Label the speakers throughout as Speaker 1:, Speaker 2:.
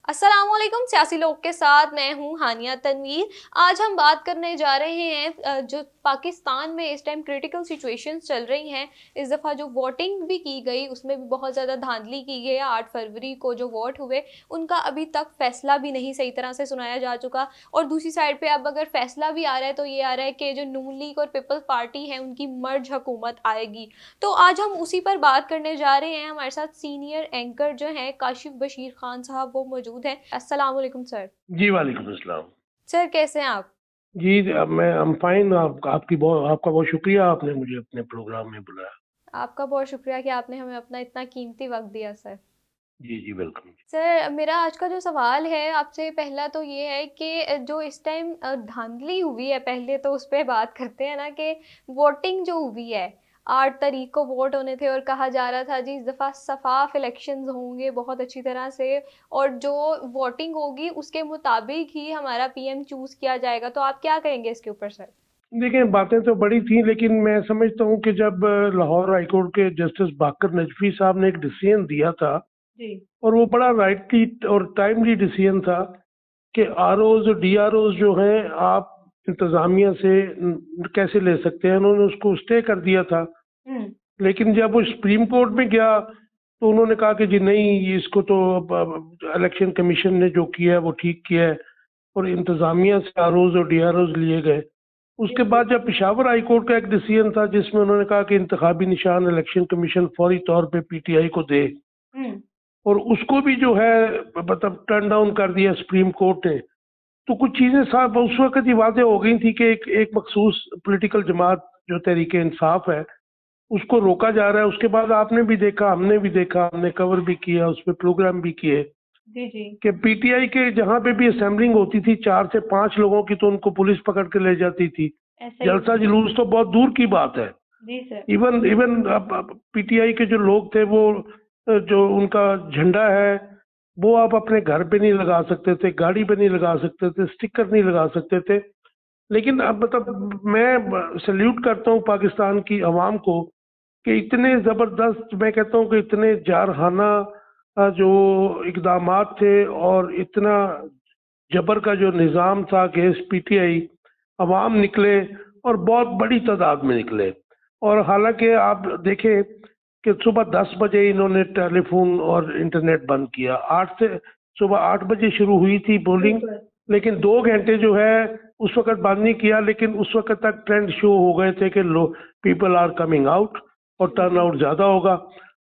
Speaker 1: अस्सलामुअलैकुम। सियासी लोग के साथ मैं हूं हानिया तनवीर। आज हम बात करने जा रहे हैं जो पाकिस्तान में इस टाइम क्रिटिकल सिचुएशंस चल रही हैं। इस दफ़ा जो वोटिंग भी की गई उसमें भी बहुत ज़्यादा धांधली की गई है। 8 फरवरी को जो वोट हुए उनका अभी तक फैसला भी नहीं सही तरह से सुनाया जा चुका। और दूसरी साइड पे अब अगर फैसला भी आ रहा है तो ये आ रहा है कि जो नून लीग और पीपल्स पार्टी है उनकी मर्ज हुकूमत आएगी। तो आज हम उसी पर बात करने जा रहे हैं। हमारे साथ सीनियर एंकर जो हैं काशिफ बशीर खान साहब वो मौजूद हैं। अस्सलाम वालेकुम सर।
Speaker 2: जी, वालेकुम अस्सलाम।
Speaker 1: सर कैसे हैं आप?
Speaker 2: जी, अब मैं फाइन। आपका बहुत शुक्रिया, आपने मुझे अपने प्रोग्राम में बुलाया।
Speaker 1: आपका बहुत शुक्रिया कि आपने हमें अपना इतना कीमती वक्त दिया सर।
Speaker 2: जी, जी, वेलकम।
Speaker 1: सर मेरा आज का जो सवाल है आपसे पहला तो ये है कि जो इस टाइम धांधली हुई है पहले तो उस पर बात करते हैं ना कि वोटिंग जो हुई है 8 तारीख को वोट होने थे और कहा जा रहा था जी इस दफ़ा शफाफ इलेक्शंस होंगे बहुत अच्छी तरह से और जो वोटिंग होगी उसके मुताबिक ही हमारा पीएम चूज किया जाएगा। तो आप क्या कहेंगे इसके ऊपर सर?
Speaker 2: देखिए, बातें तो बड़ी थी, लेकिन मैं समझता हूँ कि जब लाहौर हाई कोर्ट के जस्टिस बाकर नजफी साहब ने एक डिसीजन दिया था,
Speaker 1: जी।
Speaker 2: और वो बड़ा राइटली और टाइमली डिसीजन था कि आरओज और डीआरओज जो हैं, आप इंतजामिया से कैसे ले सकते हैं। उन्होंने उसको स्टे कर दिया था,
Speaker 1: हम्म।
Speaker 2: लेकिन जब वो सुप्रीम कोर्ट में गया तो उन्होंने कहा कि जी नहीं, ये इसको तो इलेक्शन कमीशन ने जो किया है वो ठीक किया है, और इंतजामिया से आरओज और डीआरओज लिए गए। उसके
Speaker 1: बिल्कुल।
Speaker 2: बाद जब पेशावर हाई कोर्ट का एक डिसीजन था जिसमें उन्होंने कहा कि इंतखाबी निशान इलेक्शन कमीशन फौरी तौर पे पीटीआई को दे,
Speaker 1: हम्म।
Speaker 2: और उसको भी जो है मतलब टर्न डाउन कर दिया सुप्रीम कोर्ट ने। तो कुछ चीजें साफ उस वक्त ही वादे हो गई थी कि एक मखसूस पॉलिटिकल जमात जो तहरीके इंसाफ है उसको रोका जा रहा है। उसके बाद आपने भी देखा, हमने भी देखा, हमने कवर भी किया, उस पर प्रोग्राम भी किए
Speaker 1: जी जी।
Speaker 2: कि पीटीआई के जहां पे भी असेंबलिंग होती थी 4 से 5 लोगों की, तो उनको पुलिस पकड़ के ले जाती थी।
Speaker 1: ऐसा ही
Speaker 2: जलसा
Speaker 1: होता है।
Speaker 2: जुलूस तो बहुत दूर की बात है।
Speaker 1: जी सर।
Speaker 2: इवन इवन अब पीटीआई के जो लोग थे वो जो उनका झंडा है वो आप अपने घर पे नहीं लगा सकते थे, गाड़ी पे नहीं लगा सकते थे, स्टिकर नहीं लगा सकते थे। लेकिन अब मतलब मैं सल्यूट करता हूँ पाकिस्तान की आवाम को कि इतने ज़बरदस्त, मैं कहता हूँ कि इतने जारहाना जो इकदामात थे, और इतना जबर का जो निज़ाम था कि एस पीटीआई अवाम निकले, और बहुत बड़ी तादाद में निकले। और हालांकि आप देखें कि सुबह 10 बजे इन्होंने टेलीफोन और इंटरनेट बंद किया। सुबह 8 बजे शुरू हुई थी पोलिंग,
Speaker 1: बिल्कुल।
Speaker 2: लेकिन 2 घंटे जो है उस वक्त बंद नहीं किया, लेकिन उस वक्त तक ट्रेंड शो हो गए थे कि लो, पीपल आर कमिंग आउट और टर्न
Speaker 1: जी।
Speaker 2: आउट ज़्यादा होगा।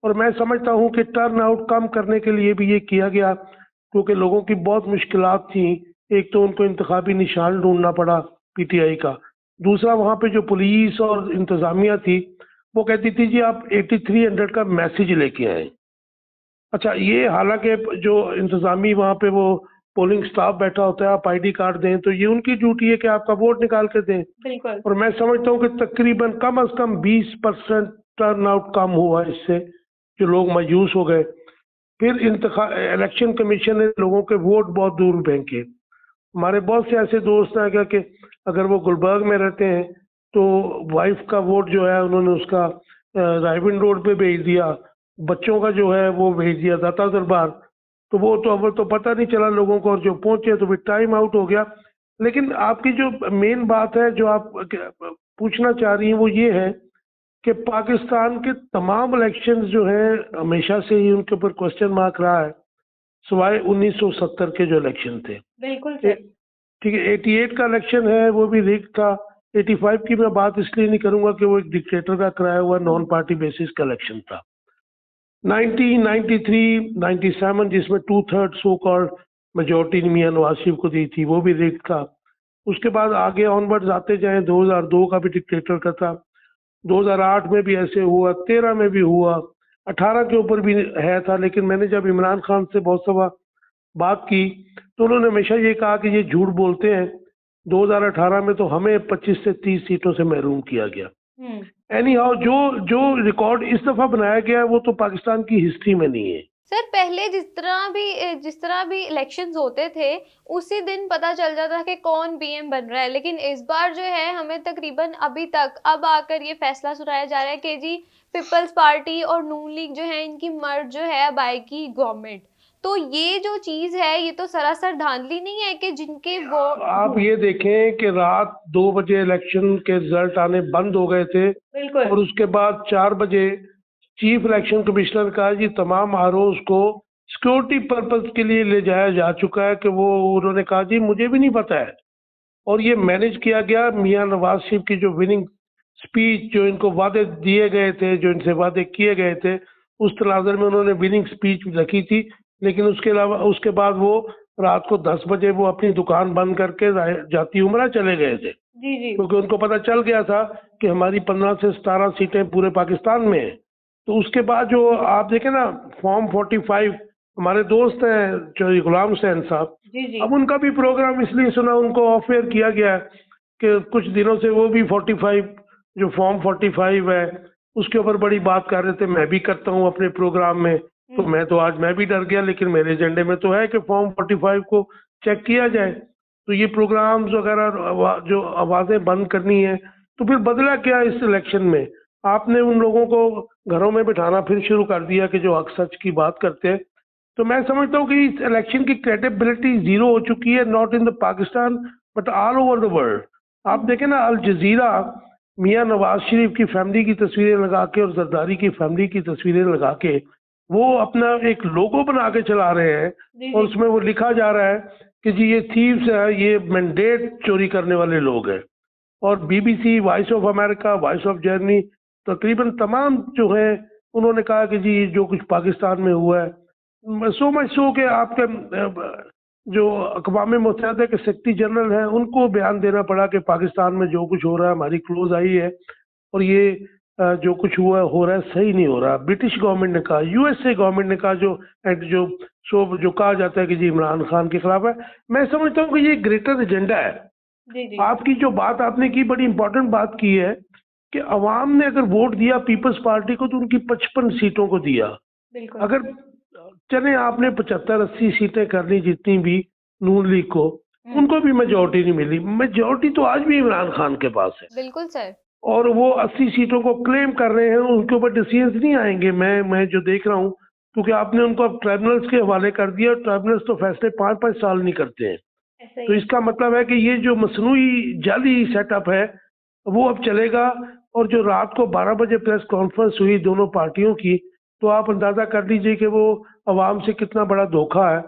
Speaker 2: और मैं समझता हूँ कि टर्न आउट कम करने के लिए भी ये किया गया, क्योंकि लोगों की बहुत मुश्किलात थी। एक तो उनको इंतखाबी निशान ढूंढना पड़ा पीटीआई का, दूसरा वहाँ पे जो पुलिस और इंतज़ामिया थी वो कहती थी जी आप 8300 का मैसेज लेके आए। अच्छा, ये हालांकि जो इंतज़ामी वहाँ पे वो पोलिंग स्टाफ बैठा होता है, आप आईडी कार्ड दें तो ये उनकी ड्यूटी है कि आपका वोट निकाल के दें।
Speaker 1: बिल्कुल।
Speaker 2: और मैं समझता हूँ कि तकरीबन कम अज़ कम 20% टर्न आउट कम हुआ इससे, जो लोग मायूस हो गए। फिर इलेक्शन कमीशन ने लोगों के वोट बहुत दूर फेंके। हमारे बहुत से ऐसे दोस्त हैं क्या कि अगर वो गुलबर्ग में रहते हैं तो वाइफ का वोट जो है उन्होंने उसका रायविंड रोड पे भेज दिया, बच्चों का जो है वो भेज दिया दाता दरबार। तो वो तो पता नहीं चला लोगों को, और जो पहुंचे तो फिर टाइम आउट हो गया। लेकिन आपकी जो मेन बात है जो आप पूछना चाह रही हैं वो ये है कि पाकिस्तान के तमाम इलेक्शंस जो हैं हमेशा से ही उनके ऊपर क्वेश्चन मार्क रहा है, सिवाय 1970 के जो इलेक्शन थे।
Speaker 1: बिल्कुल
Speaker 2: ए-
Speaker 1: सर।
Speaker 2: ठीक है, 88 का इलेक्शन है वो भी रिग था। 85 की मैं बात इसलिए नहीं करूंगा कि वो एक डिक्टेटर का कराया हुआ नॉन पार्टी बेसिस का इलेक्शन था। 1993, 97 जिसमें 2/3 सो कॉल्ड मेजोरिटी मियां नवाज शरीफ को दी थी, वो भी रिग था। उसके बाद आगे ऑनवर्ड्स आते जाएं, 2002 का भी डिक्टेटर का था, 2008 में भी ऐसे हुआ, 13 में भी हुआ, 18 के ऊपर भी है था। लेकिन मैंने जब इमरान खान से बहुत सवा बात की तो उन्होंने हमेशा ये कहा कि ये झूठ बोलते हैं। 2018 में तो हमें 25 से 30 सीटों से महरूम किया गया।
Speaker 1: हम्म।
Speaker 2: एनी हाउ, जो जो रिकॉर्ड इस दफा बनाया गया है वो तो पाकिस्तान की हिस्ट्री में नहीं है।
Speaker 1: सर पहले जिस तरह भी इलेक्शंस होते थे उसी दिन पता चल जाता कि कौन पीएम बन रहा है, लेकिन इस बार जो है हमें तकरीबन अभी तक अब आकर ये फैसला सुनाया जा रहा है कि जी पीपल्स पार्टी और नून लीग जो है इनकी मर्ज जो है अब आएगी गवर्नमेंट। तो ये जो चीज है ये तो सरासर धांधली नहीं है कि जिनके वो
Speaker 2: आप ये देखें कि रात 2 बजे इलेक्शन के रिजल्ट आने बंद हो गए थे
Speaker 1: बिल्कुल
Speaker 2: और उसके बाद 4 बजे चीफ इलेक्शन कमिश्नर का जी तमाम आरओज को सिक्योरिटी पर्पज के लिए ले जाया जा चुका है कि वो उन्होंने कहा जी मुझे भी नहीं पता है। और ये मैनेज किया गया। मियां नवाज शरीफ की जो विनिंग स्पीच, जो इनको वादे दिए गए थे, जो इनसे वादे किए गए थे, उस तनाज़ुर में उन्होंने विनिंग स्पीच रखी थी, लेकिन उसके अलावा उसके बाद वो रात को 10 बजे वो अपनी दुकान बंद करके जाती उमरा चले गए थे,
Speaker 1: जी जी
Speaker 2: क्योंकि उनको पता चल गया था कि हमारी 15 से 17 सीटें पूरे पाकिस्तान में हैं। तो उसके बाद जो आप देखें ना, फॉर्म 45, हमारे दोस्त हैं चौधरी गुलाम हुसैन साहब,
Speaker 1: जी जी
Speaker 2: अब उनका भी प्रोग्राम इसलिए सुना, उनको ऑफ एयर किया गया है कि कुछ दिनों से वो भी 45, जो फॉर्म 45 है उसके ऊपर बड़ी बात कर रहे थे। मैं भी करता हूँ अपने प्रोग्राम में, तो आज मैं भी डर गया, लेकिन मेरे एजेंडे में तो है कि फॉर्म 45 को चेक किया जाए। तो ये प्रोग्राम्स वगैरह जो आवाज़ें बंद करनी है, तो फिर बदला क्या इस इलेक्शन में? आपने उन लोगों को घरों में बिठाना फिर शुरू कर दिया कि जो हक सच की बात करते हैं। तो मैं समझता हूँ कि इस इलेक्शन की क्रेडिबिलिटी जीरो हो चुकी है, not in the Pakistan but all over the world. आप देखें ना, अल जजीरा मियां नवाज शरीफ की फैमिली की तस्वीरें लगा के और जरदारी की फैमिली की तस्वीरें लगा के वो अपना एक लोगो बना के चला रहे हैं,
Speaker 1: जी
Speaker 2: और
Speaker 1: जी
Speaker 2: उसमें वो लिखा जा रहा है कि जी ये थीव्स है, ये मैंडेट चोरी करने वाले लोग हैं। और BBC, voice of America, voice of Germany, तकरीबन तमाम जो है उन्होंने कहा कि जी जो कुछ पाकिस्तान में हुआ है, सो मच सो के आपके जो अक़वाम मुत्तहिदा के सेक्रेटरी जनरल हैं उनको बयान देना पड़ा कि पाकिस्तान में जो कुछ हो रहा है हमारी क्लोज आई है, और ये जो कुछ हुआ हो रहा है सही नहीं हो रहा। ब्रिटिश गवर्नमेंट ने कहा, यूएसए गवर्नमेंट ने कहा, जो कहा जाता है कि जी इमरान खान के खिलाफ है। मैं समझता हूँ कि ये ग्रेटर एजेंडा है।
Speaker 1: जी जी
Speaker 2: आपकी जो बात आपने की, बड़ी इंपॉर्टेंट बात की है कि अवाम ने अगर वोट दिया पीपल्स पार्टी को तो उनकी 55 सीटों को दिया।
Speaker 1: बिल्कुल
Speaker 2: अगर चले आपने 75-80 सीटें कर ली जितनी भी नून लीग को, उनको भी मेजोरिटी नहीं मिली। मेजोरिटी तो आज भी इमरान खान के पास है,
Speaker 1: बिल्कुल सर
Speaker 2: और वो 80 सीटों को क्लेम कर रहे हैं। उनके ऊपर डिसीजंस नहीं आएंगे, मैं जो देख रहा हूँ, क्योंकि आपने उनको अब ट्राइब्यूनल्स के हवाले कर दिया। ट्राइब्यूनल्स तो फैसले 5-5 साल नहीं करते हैं।
Speaker 1: ऐसा ही
Speaker 2: तो
Speaker 1: है
Speaker 2: इसका मतलब है कि ये जो मसनूई जाली सेटअप है वो अब चलेगा। और जो रात को 12 बजे प्रेस कॉन्फ्रेंस हुई दोनों पार्टियों की, तो आप अंदाज़ा कर लीजिए कि वो अवाम से कितना बड़ा धोखा है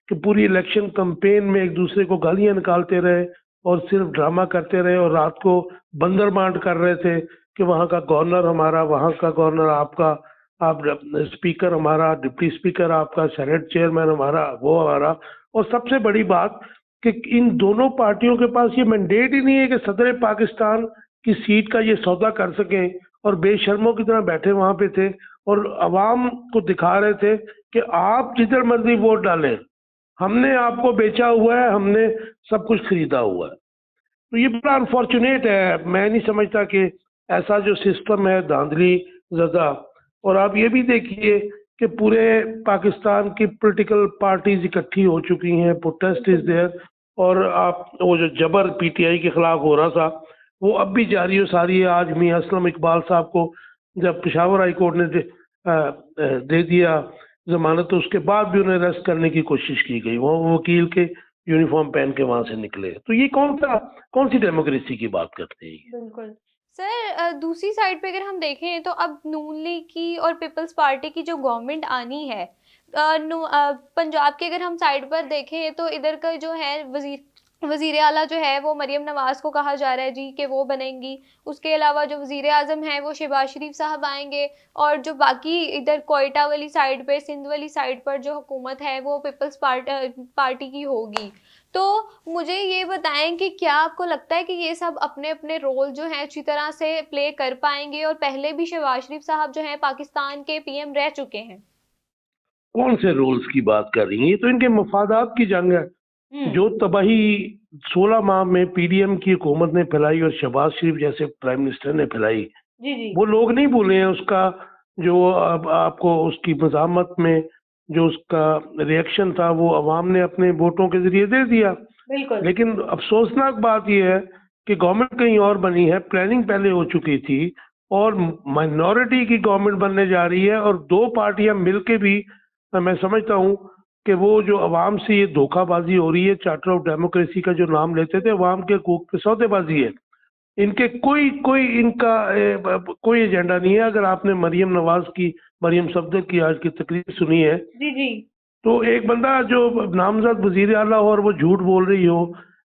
Speaker 2: कि पूरी इलेक्शन कैंपेन में एक दूसरे को गालियां निकालते रहे और सिर्फ ड्रामा करते रहे, और रात को बंदर बांट कर रहे थे कि वहाँ का गवर्नर हमारा, वहाँ का गवर्नर आपका, आप स्पीकर हमारा, डिप्टी स्पीकर आपका, सेनेट चेयरमैन हमारा, वो हमारा। और सबसे बड़ी बात कि इन दोनों पार्टियों के पास ये मैंडेट ही नहीं है कि सदर पाकिस्तान की सीट का ये सौदा कर सकें, और बेशर्मों की तरह बैठे वहाँ पे थे और अवाम को दिखा रहे थे कि आप जिधर मर्जी वोट डालें, हमने आपको बेचा हुआ है, हमने सब कुछ खरीदा हुआ है। तो ये बड़ा अनफॉर्चुनेट है। मैं नहीं समझता कि ऐसा जो सिस्टम है धांधली ज़्यादा। और आप ये भी देखिए कि पूरे पाकिस्तान की पॉलिटिकल पार्टीज इकट्ठी हो चुकी हैं, प्रोटेस्ट इज देयर। और आप वो जो जबर पीटीआई के खिलाफ हो रहा था वो अब भी जारी हो सारी है। आज मियां असलम इकबाल साहब को जब पेशावर हाई कोर्ट ने दे दिया जमानत, तो उसके बाद भी उन्हें अरेस्ट करने की कोशिश की गई। वो वकील के यूनिफॉर्म पहन के वहां से निकले। तो ये कौन सी डेमोक्रेसी की बात करते हैं ये?
Speaker 1: बिल्कुल सर दूसरी साइड पे अगर हम देखें तो अब नून लीग की और पीपल्स पार्टी की जो गवर्नमेंट आनी है पंजाब के अगर हम साइड पर देखें तो इधर का जो है वजीर आला जो है वो मरियम नवाज को कहा जा रहा है जी कि वो बनेंगी। उसके अलावा जो वजीर आजम है वो शहबाज शरीफ साहब आएंगे, और जो बाकी इधर कोयटा वाली साइड पे, सिंध वाली साइड पर जो हुकूमत है वो पीपल्स पार्टी की होगी। तो मुझे ये बताएं कि क्या आपको लगता है कि ये सब अपने अपने रोल जो है अच्छी तरह से प्ले कर पाएंगे? और पहले भी शहबाज शरीफ साहब जो है पाकिस्तान के पीएम रह चुके हैं।
Speaker 2: कौन से रूल्स की बात कर रही हैं? ये तो इनके मफादात की जंग है। जो तबाही 16 माह में पीडीएम की हुकूमत ने फैलाई और शहबाज शरीफ जैसे प्राइम मिनिस्टर ने फैलाई,
Speaker 1: जी जी
Speaker 2: वो लोग नहीं भूले हैं। उसका जो अब आपको उसकी मज़ामत में जो उसका रिएक्शन था वो अवाम ने अपने वोटों के जरिए दे दिया।
Speaker 1: बिल्कुल
Speaker 2: लेकिन अफसोसनाक बात यह है कि गवर्नमेंट कहीं और बनी है, प्लानिंग पहले हो चुकी थी, और माइनॉरिटी की गवर्नमेंट बनने जा रही है। और दो पार्टियां मिलके भी मैं समझता हूँ कि वो जो अवाम से ये धोखाबाजी हो रही है, चार्टर ऑफ डेमोक्रेसी का जो नाम लेते थे, अवाम के हकूक पे सौदेबाजी है। इनके कोई कोई इनका कोई एजेंडा नहीं है। अगर आपने मरियम सफदर की आज की तकरीर सुनी है,
Speaker 3: जी जी
Speaker 2: तो एक बंदा जो नामजद वजीर आला हो और वो झूठ बोल रही हो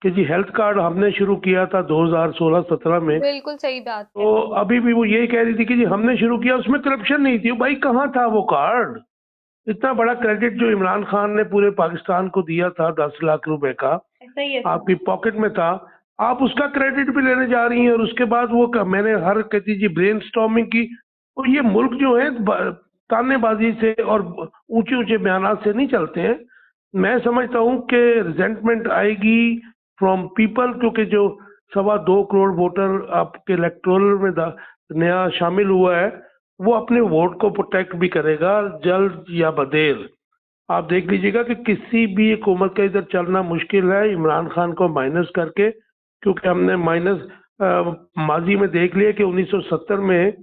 Speaker 2: कि जी हेल्थ कार्ड हमने शुरू किया था 2016-17 में,
Speaker 1: बिल्कुल सही बात है।
Speaker 2: तो अभी भी वो यही कह रही थी कि जी हमने शुरू किया, उसमें करप्शन नहीं थी। भाई कहाँ था वो कार्ड? इतना बड़ा क्रेडिट जो इमरान खान ने पूरे पाकिस्तान को दिया था 10 लाख रुपए का,
Speaker 3: ऐसा ही है।
Speaker 2: आपकी पॉकेट में था, आप उसका क्रेडिट भी लेने जा रही हैं। और उसके बाद वो मैंने हर कहती जी ब्रेनस्टॉर्मिंग की। और ये मुल्क जो है तानेबाजी से और ऊंचे ऊंचे बयानात से नहीं चलते हैं। मैं समझता हूँ कि रिजेंटमेंट आएगी फ्रॉम पीपल, क्योंकि जो 2.25 करोड़ वोटर आपके इलेक्टोरल में नया शामिल हुआ है, वो अपने वोट को प्रोटेक्ट भी करेगा जल्द या बदेर। आप देख लीजिएगा कि किसी भी हुकूमत का इधर चलना मुश्किल है इमरान खान को माइनस करके, क्योंकि हमने माजी में देख लिया कि 1970 में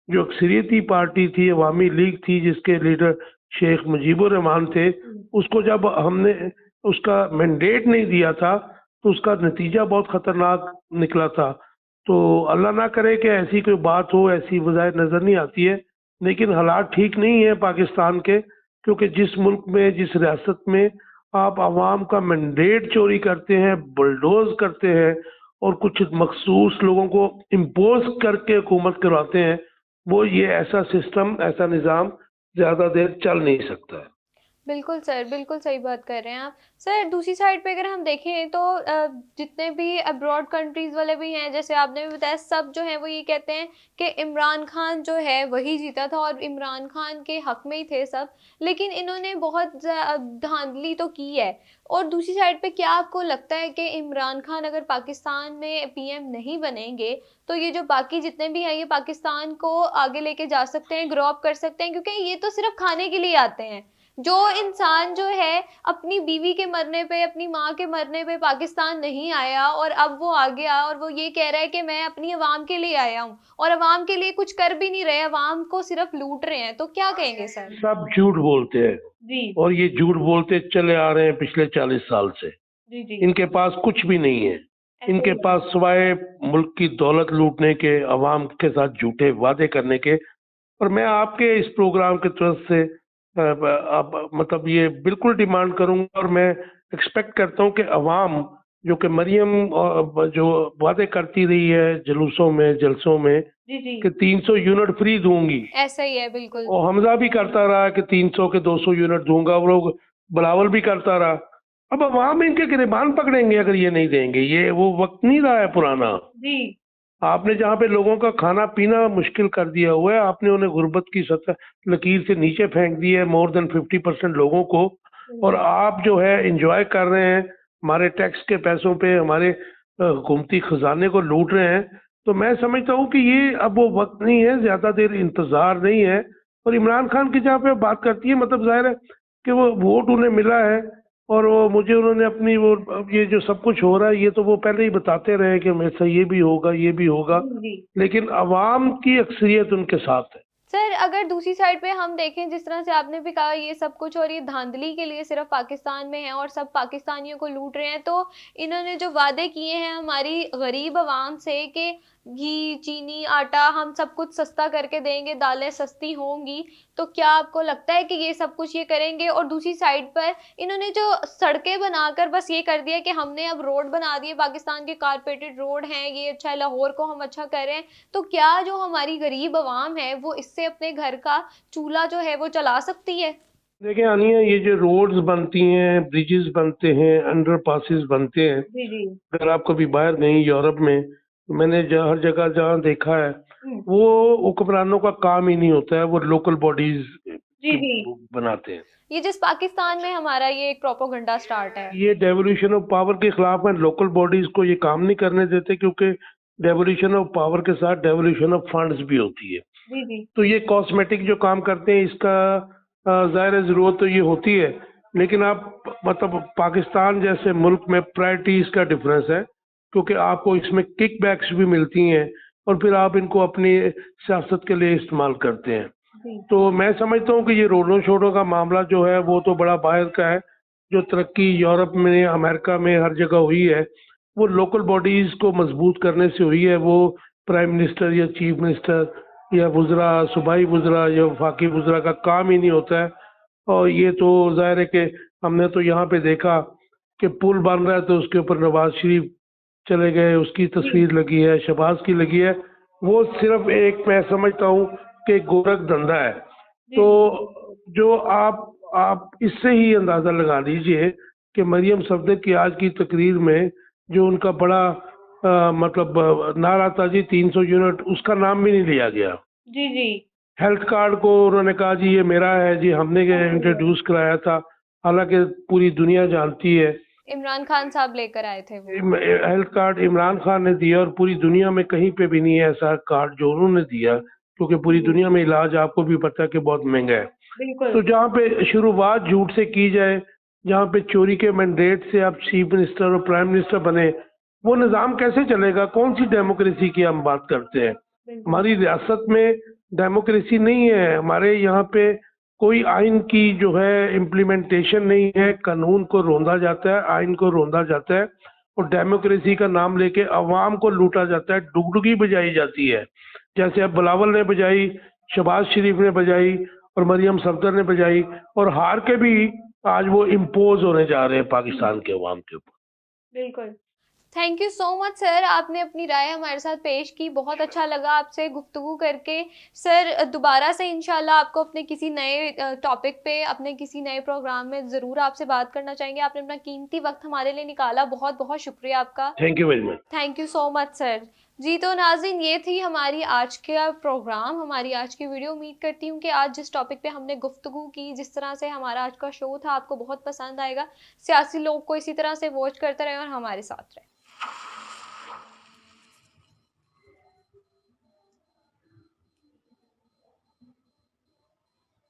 Speaker 2: जो अक्सरियती पार्टी थी, अवामी लीग थी, जिसके लीडर शेख मुजीबुर रहमान थे, उसको जब हमने उसका मैंडेट नहीं दिया था तो उसका नतीजा बहुत खतरनाक निकला था। तो अल्लाह ना करे कि ऐसी कोई बात हो, ऐसी वजह नज़र नहीं आती है। लेकिन हालात ठीक नहीं है पाकिस्तान के, क्योंकि जिस मुल्क में, जिस रियासत में आप आवाम का मैंडेट चोरी करते हैं, बुलडोज करते हैं और कुछ मखसूस लोगों को इम्पोज करके हुकूमत करवाते हैं, वो ये ऐसा सिस्टम, ऐसा निज़ाम ज़्यादा देर चल नहीं सकता है।
Speaker 1: बिल्कुल सर, बिल्कुल सही बात कर रहे हैं आप। सर दूसरी साइड पे अगर हम देखें तो जितने भी अब्रॉड कंट्रीज़ वाले भी हैं, जैसे आपने भी बताया, सब जो हैं वो ये कहते हैं कि इमरान खान जो है वही जीता था और इमरान खान के हक में ही थे सब। लेकिन इन्होंने बहुत धांधली तो की है। और दूसरी साइड पे क्या आपको लगता है कि इमरान खान अगर पाकिस्तान में पीएम नहीं बनेंगे तो ये जो बाकी जितने भी हैं ये पाकिस्तान को आगे लेके जा सकते हैं, ग्रो अप कर सकते हैं? क्योंकि ये तो सिर्फ खाने के लिए आते हैं। जो इंसान जो है अपनी बीवी के मरने पे, अपनी माँ के मरने पे पाकिस्तान नहीं आया और अब वो आ गया और वो ये कह रहा है कि मैं अपनी अवाम के लिए आया हूँ, और अवाम के लिए कुछ कर भी नहीं रहे, अवाम को सिर्फ लूट रहे हैं, तो क्या कहेंगे सर?
Speaker 2: सब झूठ बोलते हैं
Speaker 3: जी
Speaker 2: और ये झूठ बोलते चले आ रहे हैं पिछले 40 साल से।
Speaker 3: जी जी
Speaker 2: इनके पास कुछ भी नहीं है।
Speaker 3: ऐसा
Speaker 2: इनके
Speaker 3: ही है।
Speaker 2: पास सिवाय मुल्क की दौलत लूटने के, अवाम के साथ झूठे वादे करने के। और मैं आपके इस प्रोग्राम की तरफ से मतलब ये बिल्कुल डिमांड करूंगा और मैं एक्सपेक्ट करता हूं कि अवाम जो कि मरियम जो वादे करती रही है जुलूसों में, जलसों में,
Speaker 3: जी जी
Speaker 2: कि 300 यूनिट फ्री दूंगी,
Speaker 1: ऐसा ही है बिल्कुल।
Speaker 2: और हमजा भी करता रहा कि 300 के 200 यूनिट दूंगा, वो लोग बिलावल भी करता रहा। अब अवाम इनके गिरबान पकड़ेंगे अगर ये नहीं देंगे। ये वो वक्त नहीं रहा है पुराना।
Speaker 3: जी
Speaker 2: आपने जहाँ पे लोगों का खाना पीना मुश्किल कर दिया हुआ है, आपने उन्हें गुर्बत की सतह लकीर से नीचे फेंक दी है, मोर देन 50% लोगों को। और आप जो है इंजॉय कर रहे हैं, हमारे टैक्स के पैसों पे हमारे हुकूमती खजाने को लूट रहे हैं। तो मैं समझता हूँ कि ये अब वो वक्त नहीं है, ज़्यादा देर इंतज़ार नहीं है। और इमरान खान की जहाँ पे बात करती है, मतलब जाहिर है कि वो वोट उन्हें मिला है और वो मुझे उन्होंने अपनी वो, अब ये जो सब कुछ हो रहा है ये तो वो पहले ही बताते रहे कि हमेशा ये भी होगा, ये भी होगा।
Speaker 3: जी
Speaker 2: लेकिन अवाम की अक्सरियत उनके साथ है।
Speaker 1: सर अगर दूसरी साइड पे हम देखें, जिस तरह से आपने भी कहा ये सब कुछ और ये धांधली के लिए सिर्फ पाकिस्तान में है और सब पाकिस्तानियों को लूट रहे हैं, तो इन्होंने जो वादे किए हैं हमारी गरीब आवाम से कि घी, चीनी, आटा हम सब कुछ सस्ता करके देंगे, दालें सस्ती होंगी, तो क्या आपको लगता है कि ये सब कुछ ये करेंगे? और दूसरी साइड पर इन्होंने जो सड़कें बनाकर बस ये कर दिया कि हमने अब रोड बना दिए, पाकिस्तान के कारपेटेड रोड हैं, ये अच्छा है, लाहौर को हम अच्छा कर रहे हैं, तो क्या जो हमारी गरीब आवाम है वो इससे अपने घर का चूल्हा जो है वो चला सकती है?
Speaker 2: देखिए आनिया, ये जो रोड्स बनती हैं, ब्रिजेस बनते हैं, अंडर पासिस बनते हैं,
Speaker 3: जी जी
Speaker 2: अगर आप कभी बाहर गई यूरोप में, तो मैंने हर जगह जहाँ देखा है, वो हुक्मरानों का काम ही नहीं होता है, वो लोकल बॉडीज
Speaker 3: जी जी
Speaker 2: बनाते हैं।
Speaker 1: ये जिस पाकिस्तान में हमारा ये एक प्रोपोगंडा स्टार्ट है।
Speaker 2: ये डेवोल्यूशन ऑफ पावर के खिलाफ है। लोकल बॉडीज को ये काम नहीं करने देते, क्योंकि डेवोल्यूशन ऑफ पावर के साथ डेवोल्यूशन ऑफ फंड्स भी होती है।
Speaker 3: जी जी
Speaker 2: तो ये कॉस्मेटिक जो काम करते हैं, इसका ज़ाहिर है ज़रूरत तो ये होती है। लेकिन आप मतलब पाकिस्तान जैसे मुल्क में प्रायोरिटीज का डिफरेंस है, क्योंकि आपको इसमें किक बैक्स भी मिलती हैं और फिर आप इनको अपनी सियासत के लिए इस्तेमाल करते हैं।
Speaker 3: जी
Speaker 2: तो मैं समझता हूँ कि ये रोडो शोडो का मामला जो है वो तो बड़ा बाहर का है। जो तरक्की यूरोप में, अमेरिका में हर जगह हुई है, वो लोकल बॉडीज को मजबूत करने से हुई है। वो प्राइम मिनिस्टर या चीफ मिनिस्टर या वुज़रा, सूबाई वुज़रा या वफाकी वुज़रा का काम ही नहीं होता है। और ये तो ज़ाहिर है कि हमने तो यहाँ पे देखा कि पुल बन रहा है तो उसके ऊपर नवाज शरीफ चले गए, उसकी
Speaker 3: जी
Speaker 2: तस्वीर लगी है, शहबाज की लगी है। वो सिर्फ एक, मैं समझता हूँ कि गोरख धंधा है।
Speaker 3: जी
Speaker 2: तो
Speaker 3: जी
Speaker 2: जो आप इससे ही अंदाज़ा लगा लीजिए कि मरियम सफदर की आज की तकरीर में जो उनका बड़ा मतलब नारा था जी 300 यूनिट, उसका नाम भी नहीं लिया गया।
Speaker 3: जी जी
Speaker 2: हेल्थ कार्ड को उन्होंने कहा जी ये मेरा है जी, हमने इंट्रोड्यूस कराया था, हालांकि पूरी दुनिया जानती है।
Speaker 1: इमरान खान साहब लेकर आए थे वो।
Speaker 2: हेल्थ कार्ड इमरान खान ने दिया और पूरी दुनिया में कहीं पे भी नहीं है ऐसा कार्ड जो उन्होंने दिया, क्योंकि पूरी
Speaker 3: जी
Speaker 2: दुनिया में इलाज आपको भी पता है कि बहुत महंगा है।
Speaker 3: बिल्कुल
Speaker 2: तो जहाँ पे शुरुआत झूठ से की जाए, जहाँ पे चोरी के मैंडेट से आप चीफ मिनिस्टर और प्राइम मिनिस्टर बने, वो निज़ाम कैसे चलेगा? कौन सी डेमोक्रेसी की हम बात करते हैं?
Speaker 3: बिल्कुल
Speaker 2: हमारी रियासत में डेमोक्रेसी नहीं है। हमारे यहाँ पे कोई आइन की जो है इम्प्लीमेंटेशन नहीं है। कानून को रोंदा जाता है, आइन को रोंदा जाता है और डेमोक्रेसी का नाम लेके अवाम को लूटा जाता है, डुगडुगी बजाई जाती है। जैसे अब बिलावल ने बजाई, शहबाज शरीफ ने बजाई और मरियम सफदर ने बजाई, और हार के भी आज वो इम्पोज होने जा रहे हैं पाकिस्तान के अवाम के ऊपर।
Speaker 3: बिल्कुल
Speaker 1: thank you so much sir, आपने अपनी राय हमारे साथ पेश की, बहुत अच्छा लगा आपसे गुफ्तगू करके। सर दोबारा से इंशाल्लाह आपको अपने किसी नए टॉपिक पे, अपने किसी नए प्रोग्राम में ज़रूर आपसे बात करना चाहेंगे। आपने अपना कीमती वक्त हमारे लिए निकाला, बहुत बहुत शुक्रिया आपका।
Speaker 2: Thank you very much.
Speaker 1: Thank you so much sir. जी तो नाज़रीन, ये थी हमारी आज का प्रोग्राम, हमारी आज की वीडियो। उम्मीद करती हूँ कि आज जिस टॉपिक पे हमने गुफ्तगू की, जिस तरह से हमारा आज का शो था, आपको बहुत पसंद आएगा। सियासी लोग को इसी तरह से वॉच करते रहें और हमारे साथ रहें।